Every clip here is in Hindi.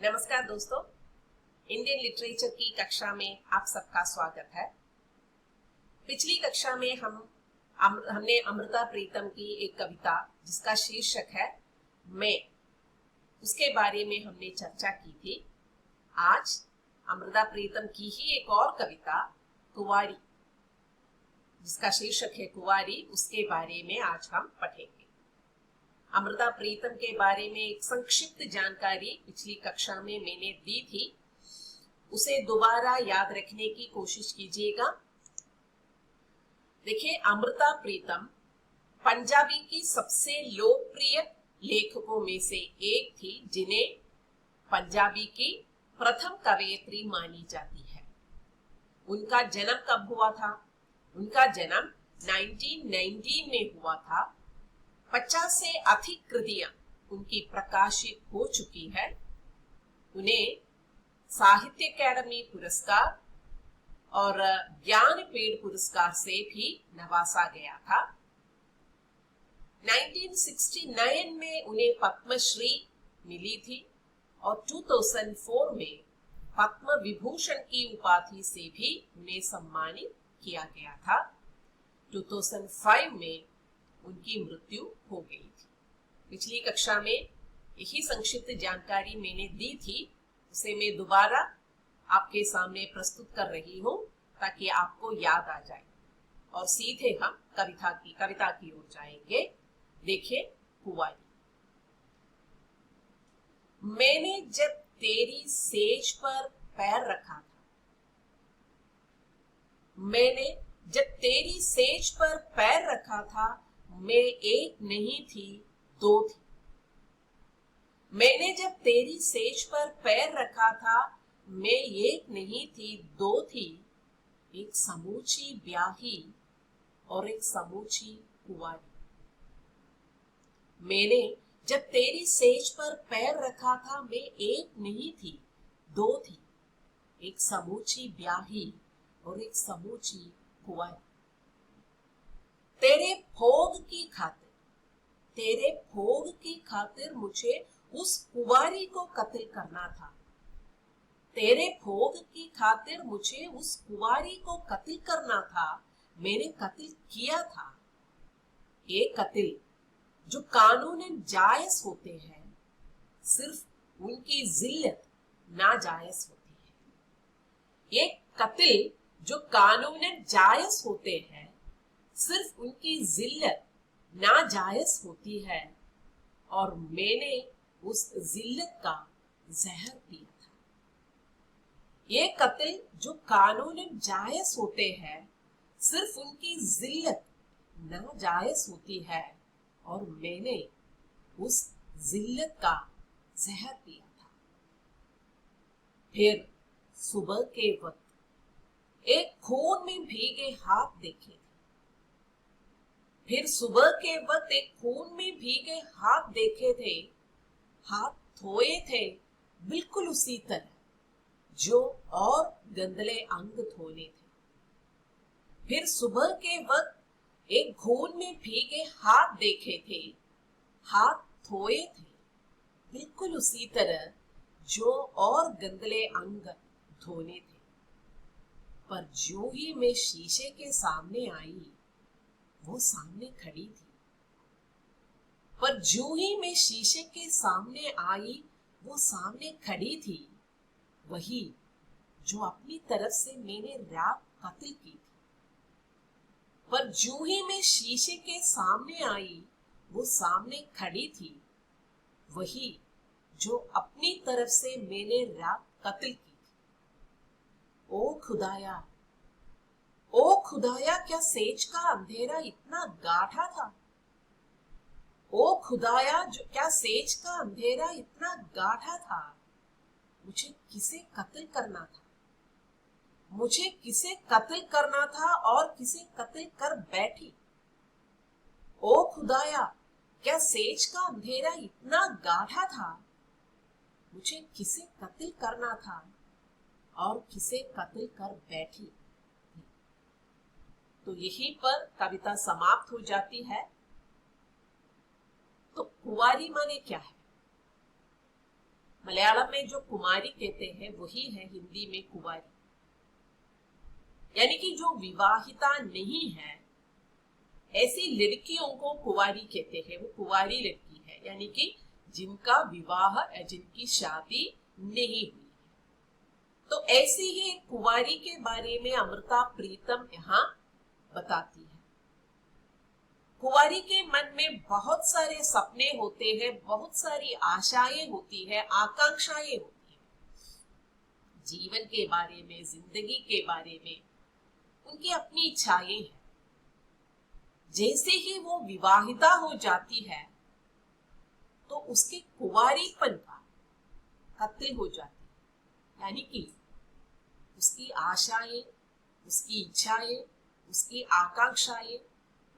नमस्कार दोस्तों, इंडियन लिटरेचर की कक्षा में आप सबका स्वागत है। पिछली कक्षा में हमने अमृता प्रीतम की एक कविता जिसका शीर्षक है मैं, उसके बारे में हमने चर्चा की थी। आज अमृता प्रीतम की ही एक और कविता कुंवारी, जिसका शीर्षक है कुंवारी, उसके बारे में आज हम पढ़ेंगे। अमृता प्रीतम के बारे में एक संक्षिप्त जानकारी पिछली कक्षा में मैंने दी थी, उसे दोबारा याद रखने की कोशिश कीजिएगा। देखिए, अमृता प्रीतम पंजाबी की सबसे लोकप्रिय लेखकों में से एक थी, जिन्हें पंजाबी की प्रथम कवयित्री मानी जाती है। उनका जन्म कब हुआ था? उनका जन्म 1919 में हुआ था। 50 से अधिक कृतियां उनकी प्रकाशित हो चुकी है। उन्हें साहित्य अकादमी पुरस्कार और ज्ञानपीठ पुरस्कार से भी नवाजा गया था। 1969 में उन्हें पद्मश्री मिली थी और 2004 में पद्म विभूषण की उपाधि से भी उन्हें सम्मानित किया गया था। 2005 में उनकी मृत्यु हो गई थी। पिछली कक्षा में यही संक्षिप्त जानकारी मैंने दी थी, उसे मैं दोबारा आपके सामने प्रस्तुत कर रही हूँ ताकि आपको याद आ जाए और सीधे हम कविता की ओर जाएंगे। देखिए, कुंवारी। मैंने जब तेरी सेज पर पैर रखा था, मैंने जब तेरी सेज पर पैर रखा था, मैं एक नहीं थी, दो थी। मैंने जब तेरी सेज पर पैर रखा था, मैं एक नहीं थी, दो थी। एक समूची ब्याही और एक समूची कुंवारी। मैंने जब तेरी सेज पर पैर रखा था, मैं एक नहीं थी, दो थी। एक समूची ब्याही और एक समूची कुंवारी। तेरे भोग की खातिर मुझे उस कुंवारी को कत्ल करना था। तेरे भोग की खातिर मुझे उस कुंवारी को कत्ल करना था। मैंने कत्ल किया था। ये कत्ल जो कानूनन जायज होते हैं, सिर्फ उनकी जिल्लत नाजायज होती है। ये कत्ल जो कानूनन जायज होते हैं, सिर्फ उनकी जिल्लत नाजायज होती है और मैंने उस जिल्लत का जहर पिया था। ये कत्ल जो कानूनन जायज होते हैं, सिर्फ उनकी जिल्लत नाजायज होती है और मैंने उस जिल्लत का जहर पिया था। फिर सुबह के वक्त एक खून में भीगे हाथ देखे थे। फिर सुबह के वक्त एक खून में भीगे हाथ देखे थे। हाथ धोए थे बिल्कुल उसी तरह जो और गंदले अंग धोने थे। फिर सुबह के वक्त एक खून में भीगे हाथ देखे थे। हाथ धोए थे बिल्कुल उसी तरह जो और गंदले अंग धोने थे। पर जो ही मैं शीशे के सामने आई, वो सामने खड़ी थी। पर जो ही मैं शीशे के सामने आई, वो सामने खड़ी थी। वही जो अपनी तरफ से मैंने रात कत्ल की थी। पर जो ही मैं शीशे के सामने आई, वो सामने खड़ी थी। वही जो अपनी तरफ से मैंने रात कत्ल की थी। ओ खुदाया, ओ खुदाया, क्या सेज का अंधेरा इतना गाढ़ा था? ओ खुदाया, जो क्या सेज का अंधेरा इतना गाढ़ा था? मुझे किसे कत्ल करना था? मुझे किसे कत्ल करना था और किसे कत्ल कर बैठी? ओ खुदाया, क्या सेज का अंधेरा इतना गाढ़ा था? मुझे किसे कत्ल करना था और किसे कत्ल कर बैठी? तो यहीं पर कविता समाप्त हो जाती है। तो कुंवारी माने क्या है? मलयालम में जो कुमारी कहते हैं वही है हिंदी में कुंवारी, यानी कि जो विवाहिता नहीं है ऐसी लड़कियों को कुंवारी कहते हैं। वो कुंवारी लड़की है, यानी कि जिनका विवाह या जिनकी शादी नहीं हुई। तो ऐसी ही कुंवारी के बारे में अमृता प्रीतम यहाँ बताती है। कुंवारी के मन में बहुत सारे सपने होते हैं, बहुत सारी आशाएं होती है, आकांक्षाएं होती है, जीवन के बारे में, जिंदगी के बारे में उनकी अपनी इच्छाएं हैं। जैसे ही वो विवाहिता हो जाती है तो उसके कुंवारीपन का कत्ल हो जाती है, यानी कि उसकी आशाएं, उसकी इच्छाएं, उसकी आकांक्षाएं,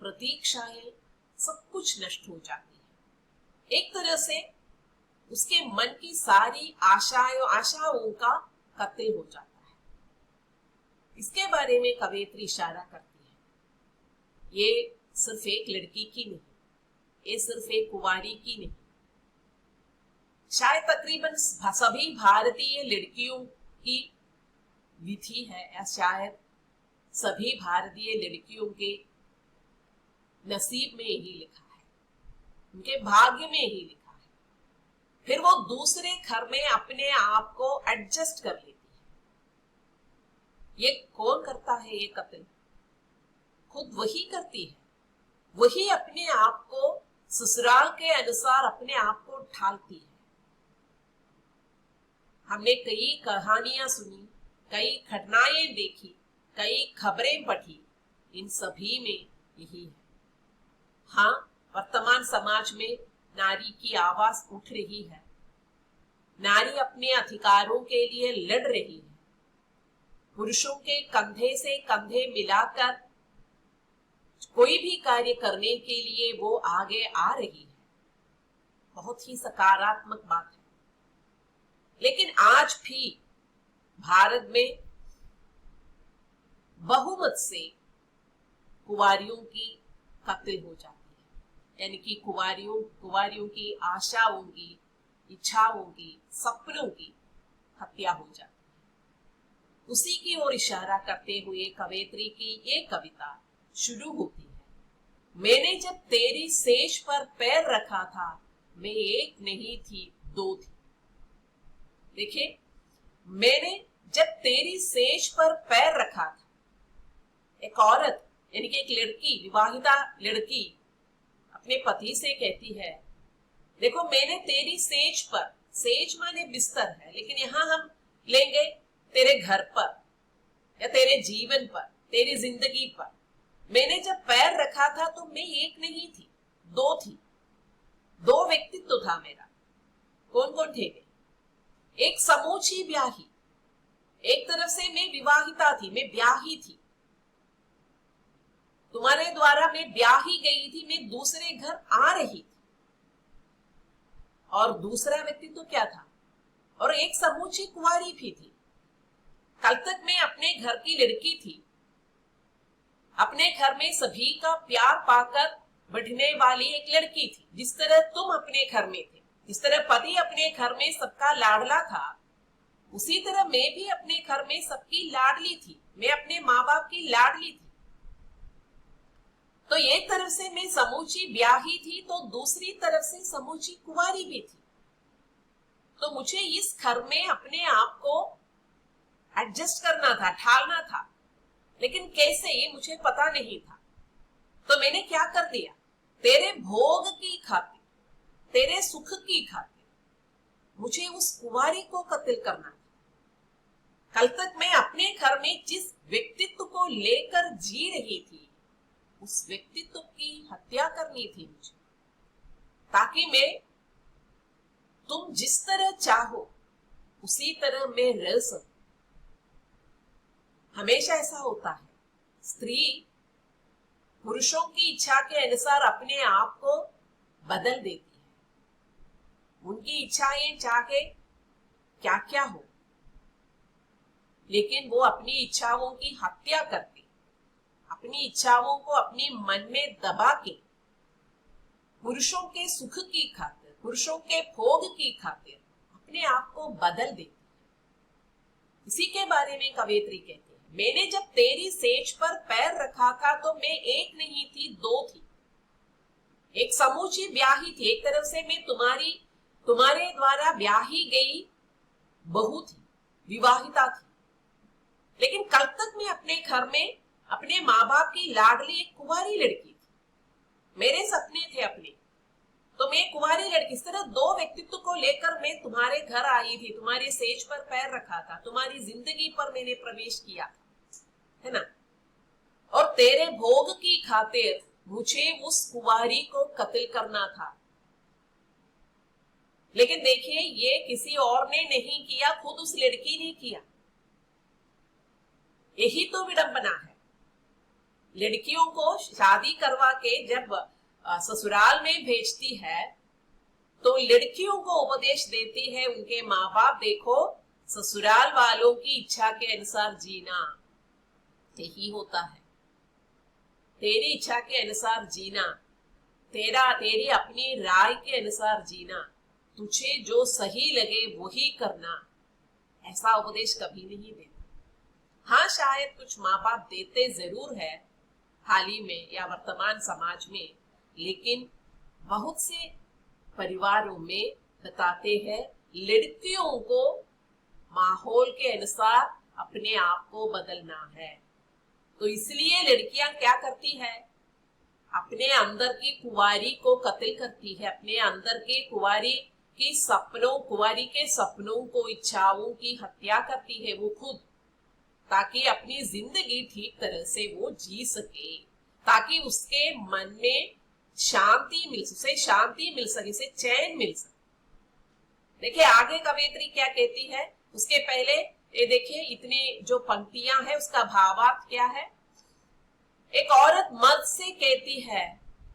प्रतीक्षाएं सब कुछ नष्ट हो जाती है। एक तरह से उसके मन की सारी आशाओं का कत्ल हो जाता है। इसके बारे में कवयित्री इशारा करती है। ये सिर्फ एक लड़की की नहीं, ये सिर्फ एक कुंवारी की नहीं, शायद तकरीबन सभी भारतीय लड़कियों की विधि है, या शायद सभी भारतीय लड़कियों के नसीब में यही लिखा है, उनके भाग्य में यही लिखा है। फिर वो दूसरे घर में अपने आप को एडजस्ट कर लेती है। ये कौन करता है ये कत्ल? खुद वही करती है। वही अपने आप को ससुराल के अनुसार अपने आप को ढालती है। हमने कई कहानियां सुनी, कई घटनाएं देखी, कई खबरें पढ़ी, इन सभी में यही है। हाँ, वर्तमान समाज में नारी की आवाज उठ रही है, नारी अपने अधिकारों के लिए लड़ रही है, पुरुषों के कंधे से कंधे मिलाकर कोई भी कार्य करने के लिए वो आगे आ रही है। बहुत ही सकारात्मक बात है। लेकिन आज भी भारत में बहुमत से कुंवारियों की कत्ल हो जाती है, यानी कि कुंवारियों की आशाओं की, इच्छाओं की, सपनों की हत्या हो जाती है। उसी की ओर इशारा करते हुए कवयित्री की ये कविता शुरू होती है। मैंने जब तेरी सेज पर पैर रखा था, मैं एक नहीं थी, दो थी। देखिए, मैंने जब तेरी सेज पर पैर रखा था, एक औरत यानी कि एक लड़की, विवाहिता लड़की अपने पति से कहती है, देखो मैंने तेरी सेज पर, सेज माने बिस्तर है, लेकिन यहां हम लेंगे तेरे घर पर या तेरे जीवन पर, तेरी जिंदगी पर, मैंने जब पैर रखा था तो मैं एक नहीं थी, दो थी। दो व्यक्तित्व था मेरा। कौन कौन थे वे? एक समूची ब्याही, एक तरफ से मैं विवाहिता थी, मैं ब्याही थी, तुम्हारे द्वारा मैं ब्याही गई थी, मैं दूसरे घर आ रही थी। और दूसरा व्यक्तित्व तो क्या था? और एक समूची कुंवारी भी थी। कल तक मैं अपने घर की लड़की थी, अपने घर में सभी का प्यार पाकर बढ़ने वाली एक लड़की थी। जिस तरह तुम अपने घर में थे, जिस तरह पति अपने घर में सबका लाडला था, उसी तरह मैं भी अपने घर में सबकी लाडली थी। मैं अपने माँ बाप की लाडली थी। तो एक तरफ से मैं समूची ब्याही थी, तो दूसरी तरफ से समूची कुंवारी भी थी। तो मुझे इस घर में अपने आप को एडजस्ट करना था, ढालना था, लेकिन कैसे ये मुझे पता नहीं था। तो मैंने क्या कर दिया? तेरे भोग की खातिर, तेरे सुख की खातिर मुझे उस कुंवारी को कत्ल करना था। कल तक मैं अपने घर में जिस व्यक्तित्व को लेकर जी रही थी, उस व्यक्तित्व की हत्या करनी थी मुझे, ताकि मैं, तुम जिस तरह चाहो उसी तरह मैं रह सकूं। हमेशा ऐसा होता है, स्त्री पुरुषों की इच्छा के अनुसार अपने आप को बदल देती है। उनकी इच्छाएं चाहे क्या क्या हो, लेकिन वो अपनी इच्छाओं की हत्या करती, अपनी इच्छाओं को अपने मन में दबा के पुरुषों के सुख की खातिर, पुरुषों के भोग की खातिर अपने आप को बदल देती है। इसी के बारे में कवयित्री कहती है, मैंने जब तेरी सेज पर पैर रखा था तो मैं एक नहीं थी, दो थी, एक समूची ब्याही थी। एक तरफ से मैं तुम्हारे द्वारा ब्याही गई बहू थी, विवाहिता थी, लेकिन कल तक मैं अपने घर में अपने माँ बाप की लाडली एक कुंवारी लड़की थी। मेरे सपने थे अपने, तो मैं कुंवारी लड़की, इस तरह दो व्यक्तित्व को लेकर मैं तुम्हारे घर आई थी, तुम्हारे सेज पर पैर रखा था, तुम्हारी जिंदगी पर मैंने प्रवेश किया था, है ना। और तेरे भोग की खातिर मुझे उस कुंवारी को कत्ल करना था। लेकिन देखिए, ये किसी और ने नहीं किया, खुद उस लड़की ने किया। यही तो विडंबना है। लड़कियों को शादी करवा के जब ससुराल में भेजती है तो लड़कियों को उपदेश देती है उनके माँ बाप, देखो ससुराल वालों की इच्छा के अनुसार जीना, यही होता है। तेरी इच्छा के अनुसार जीना, तेरी अपनी राय के अनुसार जीना, तुझे जो सही लगे वही करना, ऐसा उपदेश कभी नहीं देता। हाँ, शायद कुछ माँ बाप देते जरूर है हाल ही में या वर्तमान समाज में, लेकिन बहुत से परिवारों में बताते हैं लड़कियों को माहौल के अनुसार अपने आप को बदलना है। तो इसलिए लड़कियां क्या करती है, अपने अंदर की कुंवारी को कत्ल करती है, अपने अंदर के कुंवारी के सपनों को, इच्छाओं की हत्या करती है वो खुद, ताकि अपनी जिंदगी ठीक तरह से वो जी सके, ताकि उसके मन में शांति मिल सके, उसे चैन मिल सके। देखिए आगे कवयित्री क्या कहती है, उसके पहले ये देखिए इतनी जो पंक्तियां हैं उसका भावार्थ क्या है। एक औरत मर्द से कहती है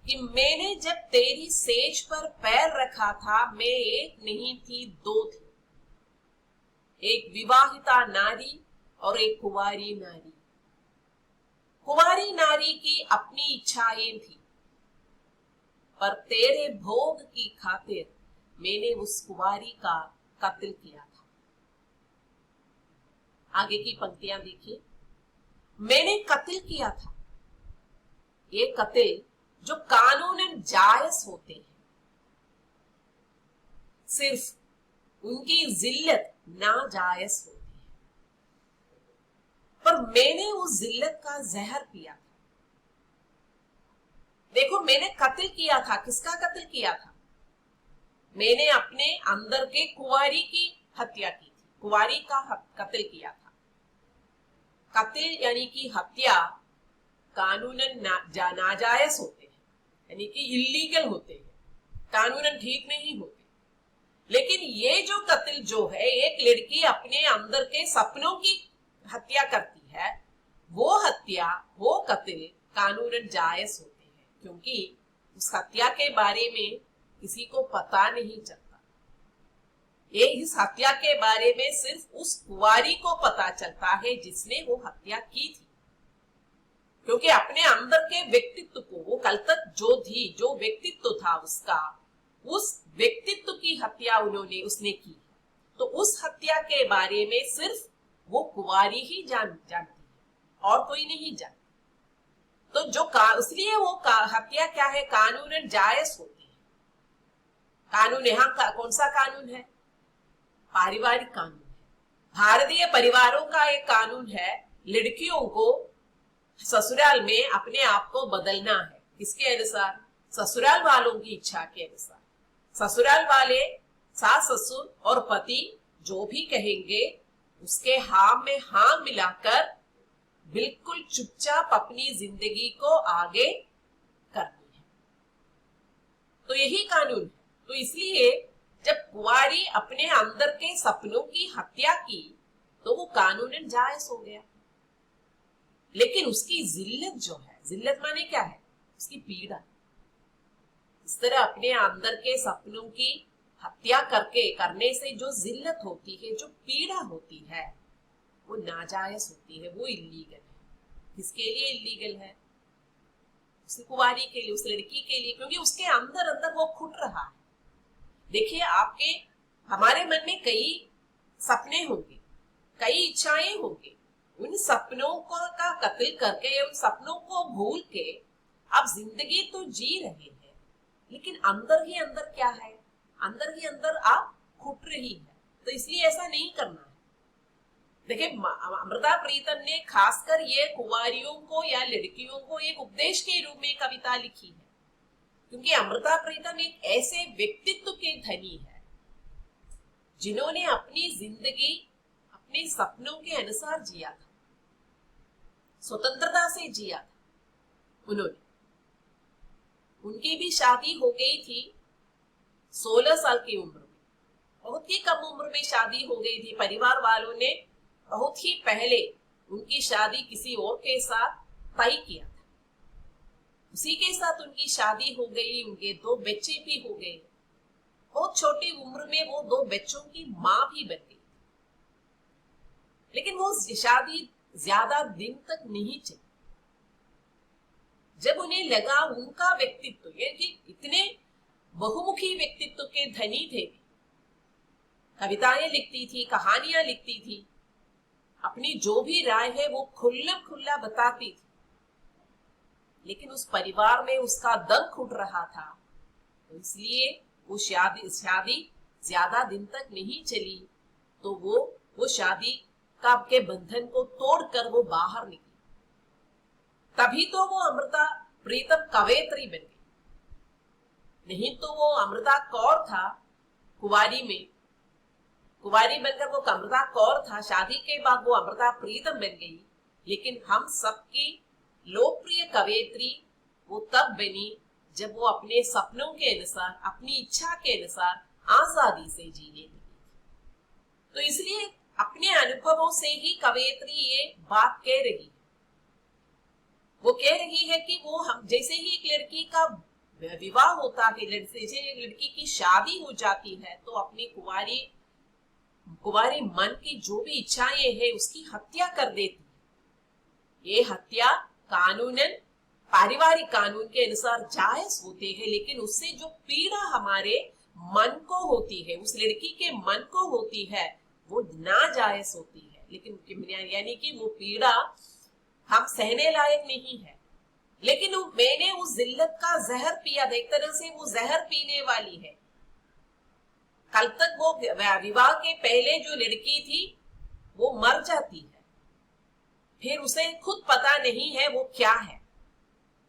कि मैंने जब तेरी सेज पर पैर रखा था मैं एक नहीं थी, दो थी, एक विवाहिता नारी और एक कुंवारी नारी। कुंवारी नारी की अपनी इच्छाएं थी, पर तेरे भोग की खातिर मैंने उस कुंवारी का कत्ल किया था। आगे की पंक्तियां देखिए, मैंने कत्ल किया था, ये कत्ल जो कानूनन जायज होते हैं, सिर्फ उनकी जिल्लत नाजायज होती है। पर मैंने उस जिल्लत का जहर पिया था। देखो, मैंने कत्ल किया था, किसका कत्ल किया था? मैंने अपने अंदर के कुंवारी की हत्या की थी, कुंवारी का कत्ल किया था। कत्ल यानी कि हत्या कानूनन नाजायज होते हैं, यानी कि इल्लीगल होते हैं, कानूनन ठीक नहीं होते। लेकिन ये जो कत्ल जो है, एक लड़की अपने अंदर के सपनों की हत्या करती है, वो हत्या, वो कत्ल कानूनन जायज होते हैं, क्योंकि उस हत्या के बारे में किसी को पता नहीं चलता। ये इस हत्या के बारे में सिर्फ उस कुंवारी को पता चलता है जिसने वो हत्या की थी, क्योंकि अपने अंदर के व्यक्तित्व को, वो कल तक जो व्यक्तित्व था उसका, उस व्यक्तित्व की हत्या उसने की। तो उस हत्या के बारे में सिर्फ वो कुंवारी ही जानती है, और कोई नहीं जानता। तो इसलिए वो हत्या क्या है, कानूनन जायज होती है। कानून यहाँ कौन सा कानून है? पारिवारिक कानून है। भारतीय परिवारों का एक कानून है, लड़कियों को ससुराल में अपने आप को बदलना है। किसके अनुसार? ससुराल वालों की इच्छा के अनुसार। ससुराल वाले, सास ससुर और पति जो भी कहेंगे उसके हाँ में हाँ मिलाकर बिल्कुल चुपचाप अपनी जिंदगी को आगे करनी है। तो यही कानून है। तो इसलिए जब कुंवारी अपने अंदर के सपनों की हत्या की तो वो कानूनन जायज हो गया। लेकिन उसकी जिल्लत जो है, जिल्लत माने क्या है? उसकी पीड़ा। इस तरह अपने अंदर के सपनों की हत्या करने से जो जिल्लत होती है, जो पीड़ा होती है, वो नाजायज होती है, वो इल्लीगल है। किसके लिए इल्लीगल है? उस कुंवारी के लिए, उस लड़की के लिए, क्योंकि उसके अंदर अंदर वो खुट रहा है। देखिए, आपके हमारे मन में कई सपने होंगे, कई इच्छाएं होंगी। उन सपनों का कत्ल करके, उन सपनों को भूल के आप जिंदगी तो जी रहे हैं, लेकिन अंदर ही अंदर क्या है, अंदर ही अंदर आप घुट रही है। तो इसलिए ऐसा नहीं करना है। देखिए, अमृता प्रीतम ने खासकर ये कुंवारियों को या लड़कियों को एक उपदेश के रूप में कविता लिखी है, क्योंकि अमृता प्रीतम एक ऐसे व्यक्तित्व के धनी है जिन्होंने अपनी जिंदगी अपने सपनों के अनुसार जिया था, स्वतंत्रता से जिया था। उन्होंने, उनकी भी शादी हो गई थी 16 साल की उम्र में, बहुत ही कम उम्र में शादी हो गई थी। परिवार वालों ने बहुत ही पहले उनकी शादी किसी और के साथ तय किया था, उसी के साथ उनकी शादी हो गई, उनके 2 बच्चे भी हो गए। बहुत छोटी उम्र में वो 2 बच्चों की मां भी बन गई, लेकिन वो शादी ज्यादा दिन तक नहीं चली। जब उन्हें लगा उनका व्यक्तित्व, यानी इतने बहुमुखी व्यक्तित्व के धनी थे, कविताएं लिखती थी, कहानियां लिखती थी, अपनी जो भी राय है वो खुल्लम खुल्ला बताती थी, लेकिन उस परिवार में उसका दम घुट रहा था। तो इसलिए वो शादी ज्यादा दिन तक नहीं चली, तो वो शादी का के बंधन को तोड़कर वो बाहर निकली। तभी तो वो अमृता प्रीतम कवयित्री बन गई, नहीं तो वो अमृता कौर था। कुंवारी बनकर वो अमृता कौर था, शादी के बाद वो अमृता प्रीतम बन गई। लेकिन हम सबकी लोकप्रिय कवयित्री वो तब बनी जब वो अपने सपनों के अनुसार, अपनी इच्छा के अनुसार आजादी से जीने लगी। तो इसलिए अपने अनुभवों से ही कवयित्री ये बात कह रही है। वो कह रही है कि वो हम जैसे ही एक लड़की का विवाह होता है, जैसे एक लड़की की शादी हो जाती है, तो अपनी कुंवारी मन की जो भी इच्छाएं हैं उसकी हत्या कर देती है। ये हत्या कानूनन, पारिवारिक कानून के अनुसार जायज होते हैं, लेकिन उससे जो पीड़ा हमारे मन को होती है, उस लड़की के मन को होती है, वो नाजायज होती है। लेकिन यानी कि वो पीड़ा हम सहने लायक नहीं है। लेकिन मैंने उस जिल्लत का जहर पिया, एक तरह से वो जहर पीने वाली है। कल तक वो विवाह के पहले जो लड़की थी वो मर जाती है, फिर उसे खुद पता नहीं है वो क्या है।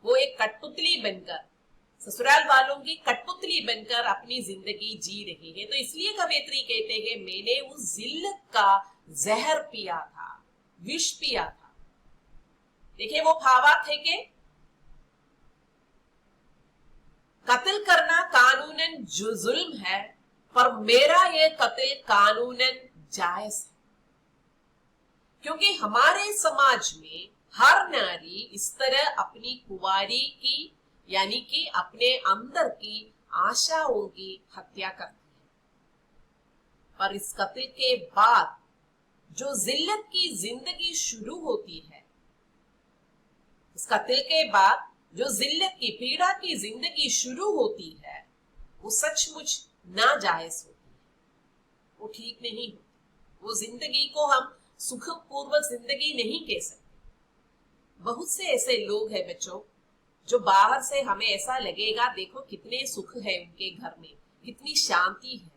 वो एक कठपुतली बनकर, ससुराल वालों की कठपुतली बनकर अपनी जिंदगी जी रही है। तो इसलिए कवयित्री कहते हैं, मैंने उस जिल्लत का जहर पिया था, विष पिया था। देखिए, वो भावार्थ है कि कत्ल करना कानूनन जो जुल्म है, पर मेरा ये कत्ल कानूनन जायज है, क्योंकि हमारे समाज में हर नारी इस तरह अपनी कुंवारी की, यानी कि अपने अंदर की आशाओं की हत्या करती है। पर इस कत्ल के बाद जो जिल्लत की जिंदगी शुरू होती है, इस कत्ल के बाद जो जिल्लत की, पीड़ा की जिंदगी शुरू होती है, वो सचमुच नाजायज होती है, वो ठीक नहीं होती। वो जिंदगी को हम सुखपूर्वक जिंदगी नहीं कह सकते। बहुत से ऐसे लोग हैं बच्चों, जो बाहर से हमें ऐसा लगेगा, देखो कितने सुख है उनके घर में, कितनी शांति है,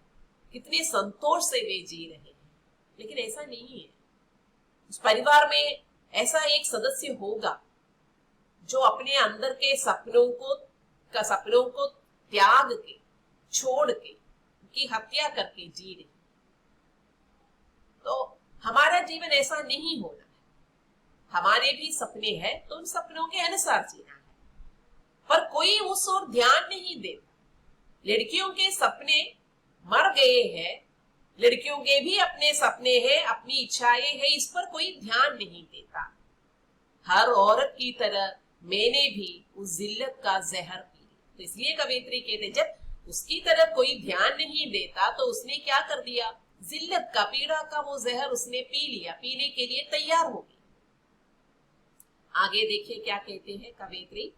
कितने संतोष से वे जी रहे हैं, लेकिन ऐसा नहीं है। उस परिवार में ऐसा एक सदस्य होगा जो अपने अंदर के सपनों को त्याग के, छोड़ के, उनकी हत्या करके जी रही। तो हमारा जीवन ऐसा नहीं होना है। हमारे भी सपने हैं, तो उन सपनों के अनुसार जीना है, पर कोई उस ओर ध्यान नहीं देता। लड़कियों के सपने मर गए हैं, लड़कियों के भी अपने सपने हैं, अपनी इच्छाएं हैं, इस पर कोई ध्यान नहीं देता। हर औरत की तरह मैंने भी उस जिल्लत का जहर पी। तो इसलिए कवयित्री कहते, जब उसकी तरफ कोई ध्यान नहीं देता तो उसने क्या कर दिया, जिल्लत का, पीड़ा का वो जहर उसने पी लिया, पीने के लिए तैयार हो गई। आगे देखिए क्या कहते हैं कवयित्री।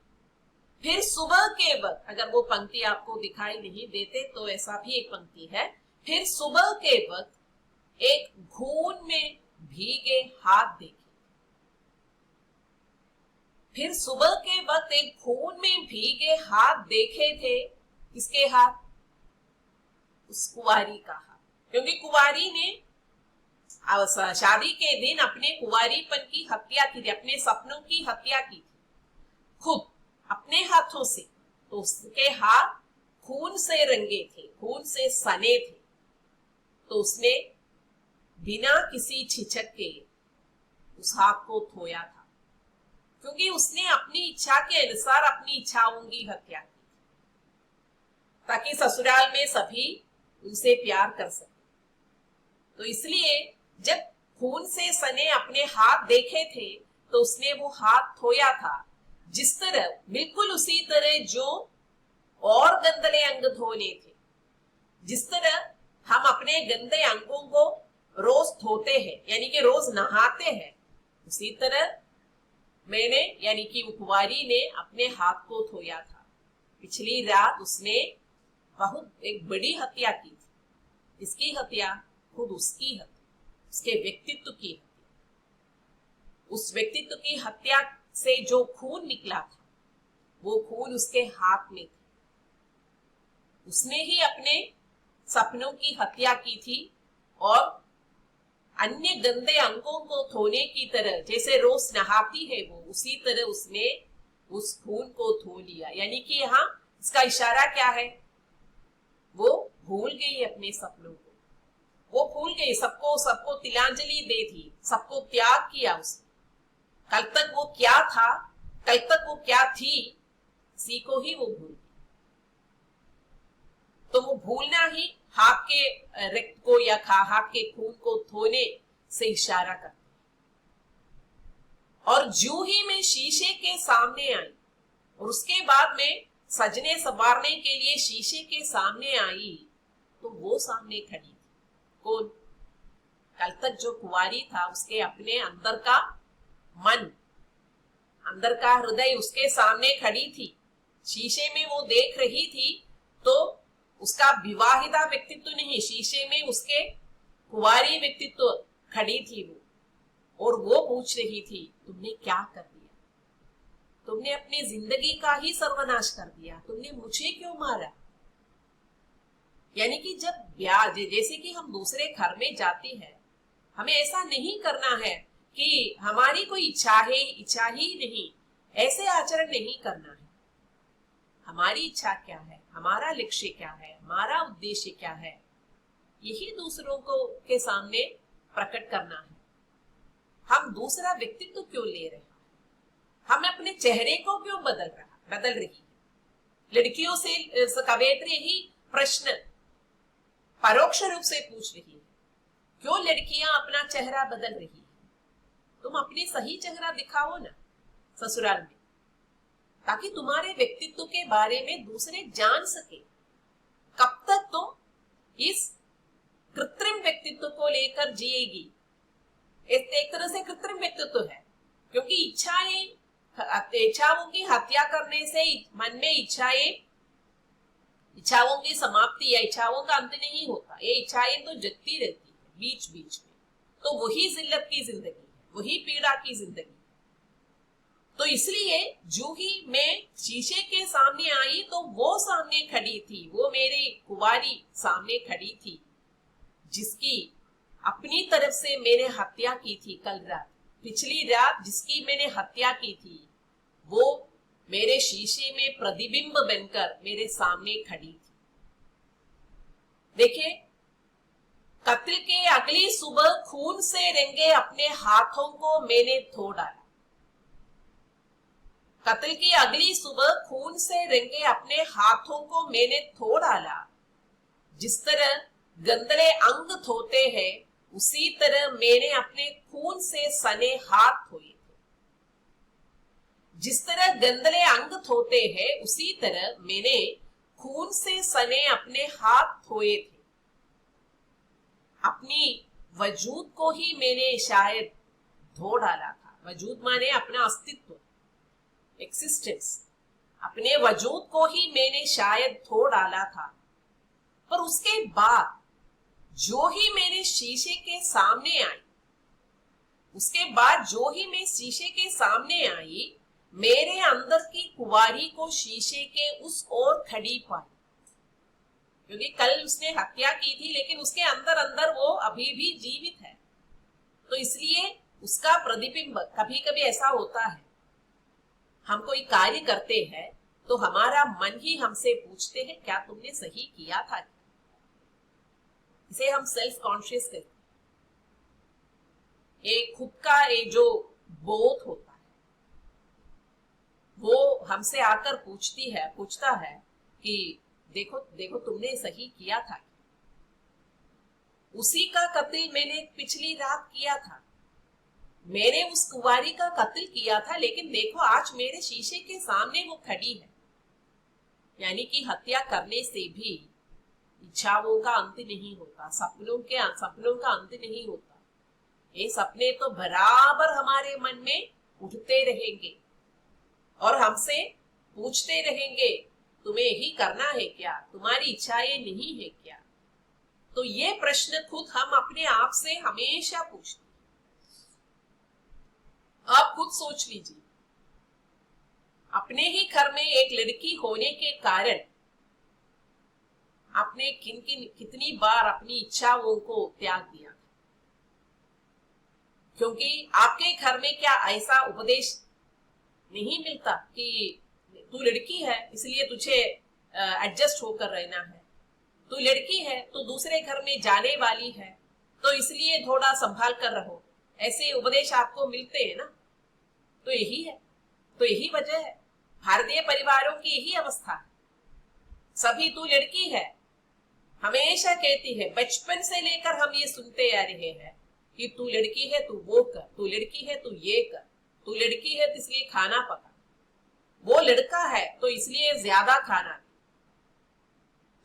फिर सुबह के वक्त, अगर वो पंक्ति आपको दिखाई नहीं देते तो ऐसा भी एक पंक्ति है फिर सुबह के वक्त एक खून में भीगे हाथ देखे। फिर सुबह के वक्त एक खून में भीगे हाथ देखे थे। किसके हाथ? उस कुंवारी का हाथ, क्योंकि कुंवारी ने शादी के दिन अपने कुंवारीपन की हत्या की थी, अपने सपनों की हत्या की थी खुद अपने हाथों से। तो उसके हाथ खून से रंगे थे, खून से सने थे। तो उसने बिना किसी झिझक के उस हाथ को धोया था, क्योंकि उसने अपनी इच्छा के अनुसार अपनी इच्छाओं की हत्या की, ताकि ससुराल में सभी उनसे प्यार कर सके। तो इसलिए जब खून से सने अपने हाथ देखे थे तो उसने वो हाथ धोया था, जिस तरह, बिल्कुल उसी तरह जो और गंदले अंग धोने थे, जिस तरह हम अपने गंदे अंगों को रोज धोते हैं, यानी कि रोज नहाते हैं, उसी तरह मैंने, यानी कि कुंवारी ने अपने हाथ को धोया था। पिछली रात उसने बहुत एक बड़ी हत्या की थी। इसकी हत्या खुद उसकी हत्या, उसके व्यक्तित्व की हत्या। उस व्यक्तित्व की हत्या से जो खून निकला था, वो खून उसके हाथ में था। उसने ही अपने सपनों की हत्या की थी और अन्य गंदे अंगों को धोने की तरह, जैसे रोज नहाती है वो, उसी तरह उसने उस खून को धो लिया। यानी कि यहाँ इसका इशारा क्या है? वो भूल गई अपने सपनों को, वो भूल गई, सबको सबको तिलांजलि दे दी, सबको त्याग किया उसने। कल तक वो क्या था, कल तक वो क्या थी, इसी को ही वो भूल गई। तो वो भूलना ही हाथ के रक्त को या हाथ के खून को धोने से इशारा करता है। और जो ही मैं शीशे के सामने आई और उसके बाद में सजने संवारने के लिए शीशे के सामने आई, तो वो सामने खड़ी थी। कौन? कल तक जो कुंवारी था, उसके अपने अंदर का मन, अंदर का हृदय उसके सामने खड़ी थी। शीशे में वो देख रही थी, तो उसका विवाहिता व्यक्तित्व नहीं, शीशे में उसके कुंवारी व्यक्तित्व खड़ी थी वो, और वो पूछ रही थी, तुमने क्या कर दिया? तुमने अपनी जिंदगी का ही सर्वनाश कर दिया, तुमने मुझे क्यों मारा? यानी कि जब ब्याह, जैसे कि हम दूसरे घर में जाते हैं, हमें ऐसा नहीं करना है कि हमारी कोई इच्छा है, इच्छा ही नहीं, ऐसे आचरण नहीं करना है। हमारी इच्छा क्या है, हमारा लक्ष्य क्या है, हमारा उद्देश्य क्या है, यही दूसरों को के सामने प्रकट करना है। हम दूसरा व्यक्तित्व क्यों ले रहे हैं? हम अपने चेहरे को क्यों बदल रही है? लड़कियों से कवयित्री ही प्रश्न परोक्ष रूप से पूछ रही है, क्यों लड़कियां अपना चेहरा बदल रही है? तुम अपनी सही चेहरा दिखाओ ना ससुराल में, ताकि तुम्हारे व्यक्तित्व के बारे में दूसरे जान सके। कब तक तुम इस कृत्रिम व्यक्तित्व को लेकर जिएगी? एक तरह से कृत्रिम व्यक्तित्व है, क्योंकि इच्छाओं की हत्या करने से मन में इच्छाओं की समाप्ति या इच्छाओं का अंत नहीं होता। ये इच्छाएं तो जगती रहती है बीच बीच में, तो वही जिल्लत की जिंदगी है, वही पीड़ा की जिंदगी। तो इसलिए जो ही मैं शीशे के सामने आई, तो वो सामने खड़ी थी, वो मेरी कुंवारी सामने खड़ी थी, जिसकी अपनी तरफ से मैंने हत्या की थी कल रात, पिछली रात जिसकी मैंने हत्या की थी, वो मेरे शीशे में प्रतिबिंब बनकर मेरे सामने खड़ी थी। देखिए, कत्ल के अगली सुबह खून से रंगे अपने हाथों को मैंने धो डाला। कत्ल की अगली सुबह खून से रंगे अपने हाथों को मैंने धो डाला। जिस तरह गंदले अंग धोते हैं, उसी तरह मैंने अपने खून से सने हाथ धोए थे। जिस तरह गंदले अंग धोते हैं, उसी तरह मैंने खून से सने अपने हाथ धोए थे। अपनी वजूद को ही मैंने शायद धो डाला था। वजूद माने अपना अस्तित्व, एक्सिस्टेंस, अपने वजूद को ही मैंने शायद धो डाला था। पर उसके बाद जो ही मेरे शीशे के सामने आई, उसके बाद जो ही मैं शीशे के सामने आई, मेरे अंदर की कुंवारी को शीशे के उस ओर खड़ी पाई। क्योंकि कल उसने हत्या की थी, लेकिन उसके अंदर अंदर वो अभी भी जीवित है। तो इसलिए उसका प्रतिबिंब, कभी कभी ऐसा होता है, हम कोई कार्य करते हैं तो हमारा मन ही हमसे पूछते हैं क्या तुमने सही किया था। इसे हम सेल्फ कॉन्शियस कहते हैं। एक खुद का एक जो बोध होता है, वो हमसे आकर पूछता है कि देखो देखो तुमने सही किया था। उसी का कत्ल मैंने पिछली रात किया था, मैंने उस कुंवारी का कत्ल किया था, लेकिन देखो आज मेरे शीशे के सामने वो खड़ी है। यानी कि हत्या करने से भी इच्छाओं का अंत नहीं होता, सपनों का अंत नहीं होता। ये सपने तो बराबर हमारे मन में उठते रहेंगे और हमसे पूछते रहेंगे तुम्हें यही करना है क्या, तुम्हारी इच्छाएं नहीं है क्या। तो ये प्रश्न खुद हम अपने आप से हमेशा पूछते हैं। आप खुद सोच लीजिए, अपने ही घर में एक लड़की होने के कारण आपने कितनी बार अपनी इच्छाओं को त्याग दिया। क्योंकि आपके घर में क्या ऐसा उपदेश नहीं मिलता कि तू लड़की है इसलिए तुझे एडजस्ट होकर रहना है, तू लड़की है तो दूसरे घर में जाने वाली है तो इसलिए थोड़ा संभाल कर रहो। ऐसे उपदेश आपको मिलते हैं ना। तो यही है, तो यही वजह है, भारतीय परिवारों की यही अवस्था है। सभी तू लड़की है हमेशा कहती है, बचपन से लेकर हम ये सुनते आ रहे हैं कि तू लड़की है तू वो कर, तू लड़की है तू ये कर, तू लड़की है तो इसलिए खाना पका, वो लड़का है तो इसलिए ज्यादा खाना।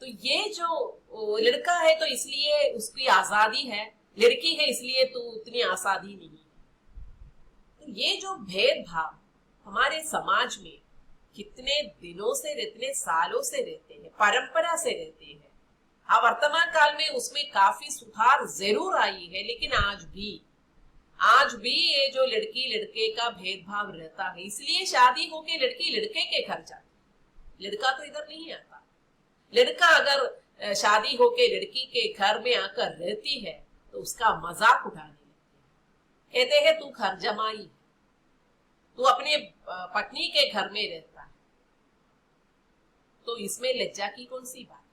तो ये जो लड़का है तो इसलिए उसकी आजादी है, लड़की है इसलिए तो उतनी आजादी नहीं है। तो ये जो भेदभाव हमारे समाज में कितने दिनों से, इतने सालों से रहते हैं, परंपरा से रहते हैं। हाँ, वर्तमान काल में उसमें काफी सुधार जरूर आई है, लेकिन आज भी ये जो लड़की लड़के का भेदभाव रहता है। इसलिए शादी होके लड़की लड़के के घर जाती, लड़का तो इधर नहीं आता। लड़का अगर शादी होके लड़की के घर में आकर रहती है तो उसका मजाक उठाने लगते हैं, कहते हैं तू घर जमाई, तू अपने पत्नी के घर में रहता है। तो इसमें लज्जा की कौन सी बात?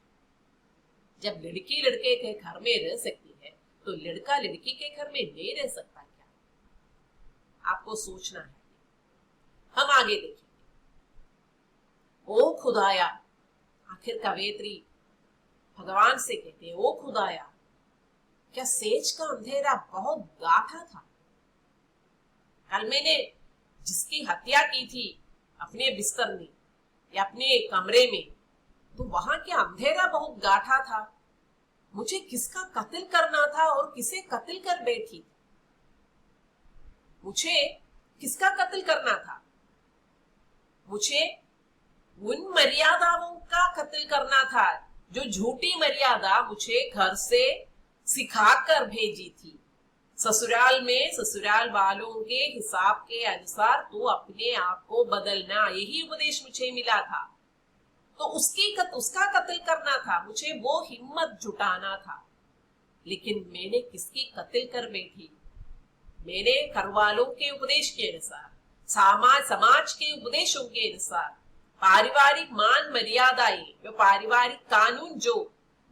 जब लड़की लड़के के घर में रह सकती है तो लड़का लड़की के घर में नहीं रह सकता क्या? आपको सोचना है। हम आगे देखेंगे। ओ खुदाया, आखिर कवयित्री भगवान से कहते हैं, ओ खुदाया क्या सेज का अंधेरा बहुत गाढ़ा था? कल मैंने जिसकी हत्या की थी अपने बिस्तर में या अपने कमरे में, तो वहां क्या अंधेरा बहुत गाढ़ा था। मुझे किसका कत्ल करना था और किसे कत्ल कर बैठी? मुझे किसका कत्ल करना था? मुझे उन मर्यादाओं का कत्ल करना था जो झूठी मर्यादा मुझे घर से सिखाकर भेजी थी। ससुराल में ससुराल वालों के हिसाब के अनुसार तो अपने आप को बदलना, यही उपदेश मुझे मिला था। तो उसका कत्ल करना था, मुझे वो हिम्मत जुटाना था। लेकिन मैंने किसकी कत्ल कर बैठी? मैंने घर वालों के उपदेश के अनुसार, समाज के उपदेशों के अनुसार, पारिवारिक मान मर्यादाएं, जो पारिवारिक कानून जो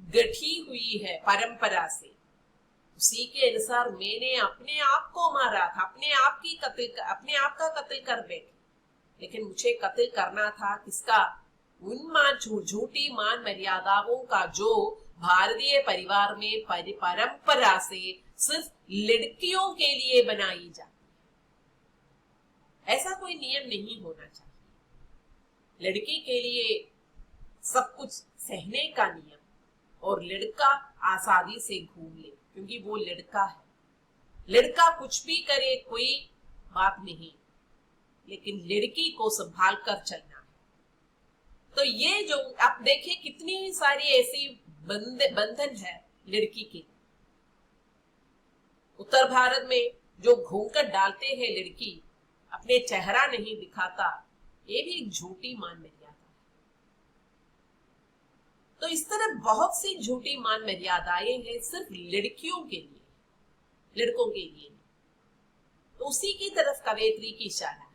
गठी हुई है परंपरा से, उसी के अनुसार मैंने अपने आप को मारा था, अपने आप का कत्ल कर बैठी। लेकिन मुझे कत्ल करना था किसका? उन झूठी मान मर्यादाओं का जो भारतीय परिवार में परंपरा से सिर्फ लड़कियों के लिए बनाई जाती है। ऐसा कोई नियम नहीं होना चाहिए। लड़की के लिए सब कुछ सहने का नियम, और लड़का आजादी से घूम ले क्योंकि वो लड़का है। लड़का कुछ भी करे कोई बात नहीं, लेकिन लड़की को संभाल कर चलना है। तो ये जो आप देखिए कितनी सारी ऐसी बंधन है लड़की के, उत्तर भारत में जो घूंघट डालते हैं लड़की, अपने चेहरा नहीं दिखाता, ये भी एक झूठी मान मर्यादा है। तो इस तरह बहुत सी झूठी मान मर्यादाएं हैं सिर्फ लड़कियों के लिए, लड़कों के लिए नहीं। तो उसी की तरफ कवयित्री की इशारा है।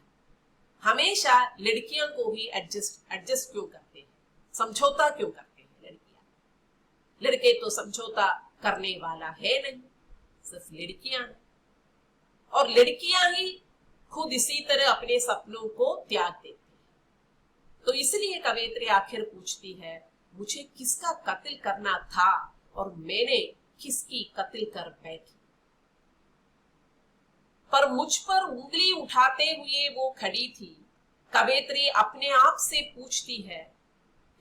हमेशा लड़कियां को ही एडजस्ट क्यों करते हैं, समझौता क्यों करते हैं लड़कियां? लड़के तो समझौता करने वाला है नहीं, सिर्फ लड़कियां हैं। और लड़कियां ही खुद इसी तरह अपने सपनों को त्याग देती हैं। तो इसलिए कवयित्री आखिर पूछती है, मुझे किसका कत्ल करना था और मैंने किसकी कत्ल कर बैठी? पर मुझ पर उंगली उठाते हुए वो खड़ी थी। कवयित्री अपने आप से पूछती है,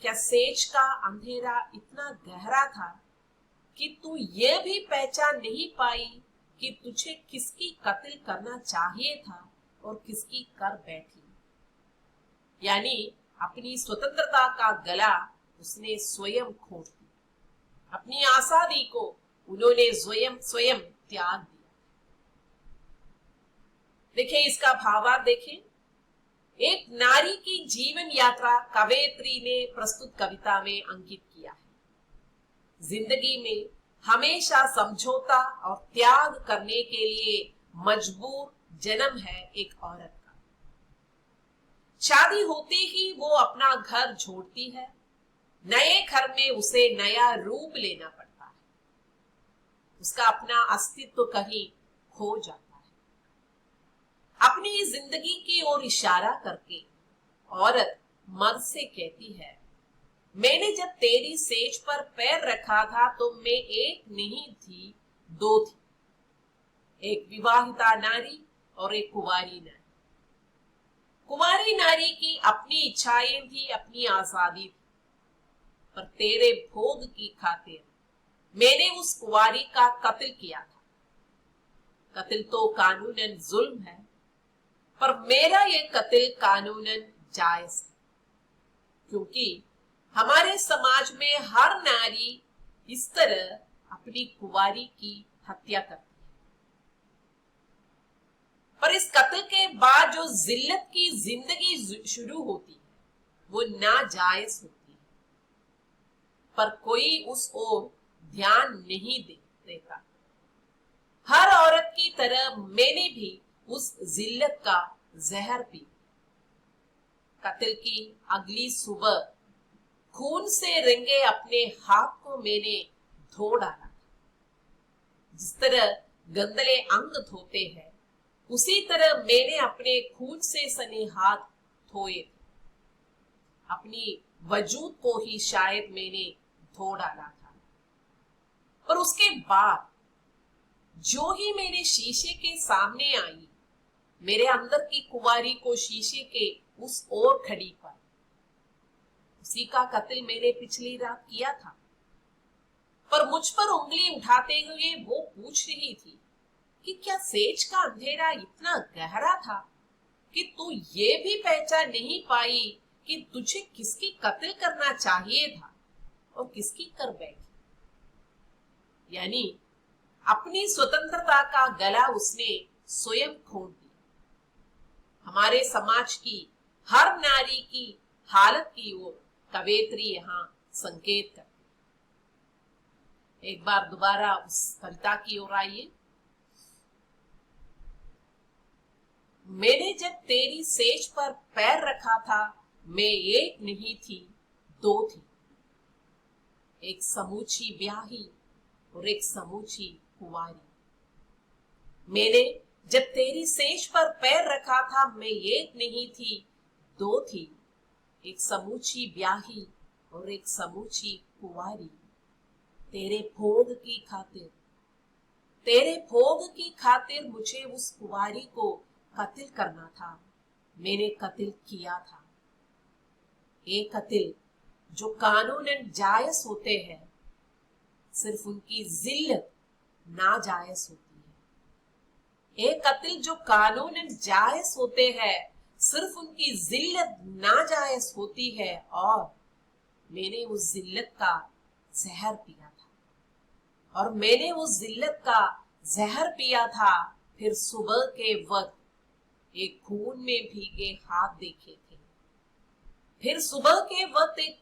क्या सेज का अंधेरा इतना गहरा था कि तू ये भी पहचान नहीं पाई कि तुझे किसकी कत्ल करना चाहिए था और किसकी कर बैठी? यानी अपनी स्वतंत्रता का गला उसने स्वयं घोट दिया, अपनी आजादी को उन्होंने स्वयं त्याग दिया। देखिए इसका भावार्थ देखें। एक नारी की जीवन यात्रा कवयित्री ने प्रस्तुत कविता में अंकित किया है। जिंदगी में हमेशा समझौता और त्याग करने के लिए मजबूर जन्म है एक औरत का। शादी होते ही वो अपना घर छोड़ती है, नए घर में उसे नया रूप लेना पड़ता है, उसका अपना अस्तित्व कहीं खो जाता है। अपनी जिंदगी की ओर इशारा करके औरत मर्द से कहती है, मैंने जब तेरी सेज पर पैर रखा था तो मैं एक नहीं थी, दो थी। एक विवाहिता नारी और एक कुंवारी नारी। कुंवारी नारी की अपनी इच्छाएं थी, अपनी आजादी थी, पर तेरे भोग की खातिर मैंने उस कुंवारी का कत्ल किया था। कत्ल तो कानूनन जुल्म है, पर मेरा ये कत्ल कानूनन जायज है, क्योंकि हमारे समाज में हर नारी इस तरह अपनी कुंवारी की हत्या करती है। पर इस कत्ल के बाद जो जिल्लत की जिंदगी शुरू होती है वो नाजायज होती है, पर कोई उस ओर ध्यान नहीं देता। हर औरत की तरह मैंने भी उस जिल्लत का जहर पी। कत्ल की अगली सुबह खून से रंगे अपने हाथ को मैंने धो डाला। जिस तरह गंदले अंग धोते हैं, उसी तरह मैंने अपने खून से सने हाथ धोए थे। अपनी वजूद को ही शायद मैंने धो डाला था। पर उसके बाद जो ही मैंने शीशे के सामने आई, मेरे अंदर की कुंवारी को शीशे के उस ओर खड़ी पाई। उसी का कत्ल मैंने पिछली रात किया था। पर मुझ पर उंगली उठाते हुए वो पूछ रही थी कि क्या सेज का अंधेरा इतना गहरा था कि तू ये भी पहचान नहीं पाई कि तुझे किसकी कत्ल करना चाहिए था और किसकी कर बैठी? यानी अपनी स्वतंत्रता का गला उसने स्वयं घोट दिया। हमारे समाज की हर नारी की हालत की ओर कवयित्री यहां संकेत करती है। एक बार दोबारा उस कविता की ओर आइए। मैंने जब तेरी सेज पर पैर रखा था, मैं एक नहीं थी, दो थी। एक समूची ब्याही और एक समूची कुंवारी। मैंने जब तेरी सेज पर पैर रखा था, मैं एक नहीं थी, दो थी। एक समूची ब्याही और एक समूची कुंवारी। तेरे भोग की खातिर मुझे उस कुंवारी को कत्ल करना था। मैंने कत्ल किया था। एक कत्ल जो कानूनन जायज होते हैं, सिर्फ उनकी जिल्लत नाजायज होती है। एक कत्ल जो कानूनन जायज होते हैं, सिर्फ उनकी जिल्लत नाजायज होती है। और मैंने उस जिल्लत का जहर पिया था, और मैंने उस जिल्लत का जहर पिया था, फिर सुबह के वक्त एक खून में भीगे हाथ देखे थे। फिर सुबह के वक्त एक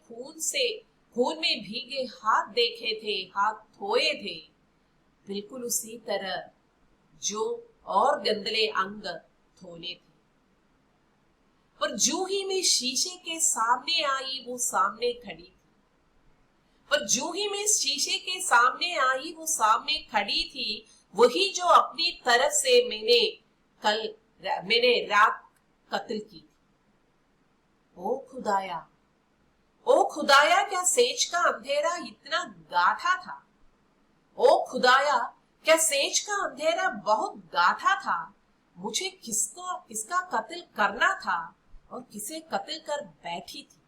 खून में भीगे हाथ देखे थे, हाथ धोए थे, बिल्कुल उसी तरह जो और गंदले अंग धोने थे। पर जो ही मैं शीशे के सामने आई, वो सामने खड़ी थी। पर जो ही मैं शीशे के सामने आई, वो सामने खड़ी थी, वही जो अपनी तरफ से मैंने रात कत्ल की थी। ओ खुदाया, ओ खुदाया, क्या सेज का अंधेरा इतना गाढ़ा था। ओ खुदाया, क्या सेज का अंधेरा बहुत गाढ़ा था। मुझे किसका कत्ल करना था और किसे कत्ल कर बैठी थी।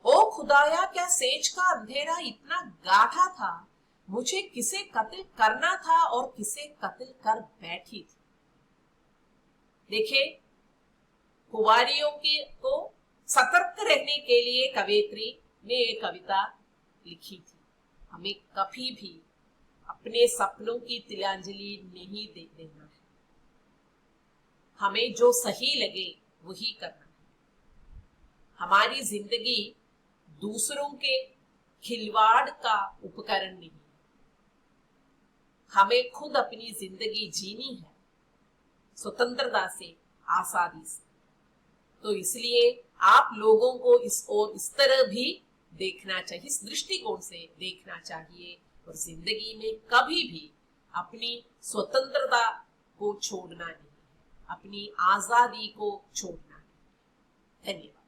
ओ खुदाया, क्या सेज का अंधेरा इतना गाढ़ा था। मुझे किसे कत्ल करना था और किसे कत्ल कर बैठी थी। देखिए, कुंवारियों को सतर्क रहने के लिए कवयित्री ने एक कविता लिखी थी। हमें कभी भी अपने सपनों की तिलांजलि नहीं दे देना है। हमें जो सही लगे वही करना है। हमारी जिंदगी दूसरों के खिलवाड़ का उपकरण नहीं है। हमें खुद अपनी जिंदगी जीनी है, स्वतंत्रता से, आजादी से। तो इसलिए आप लोगों को इस तरह भी देखना चाहिए, इस दृष्टिकोण से देखना चाहिए और जिंदगी में कभी भी अपनी स्वतंत्रता को छोड़ना नहीं, अपनी आजादी को छोड़ना नहीं। धन्यवाद।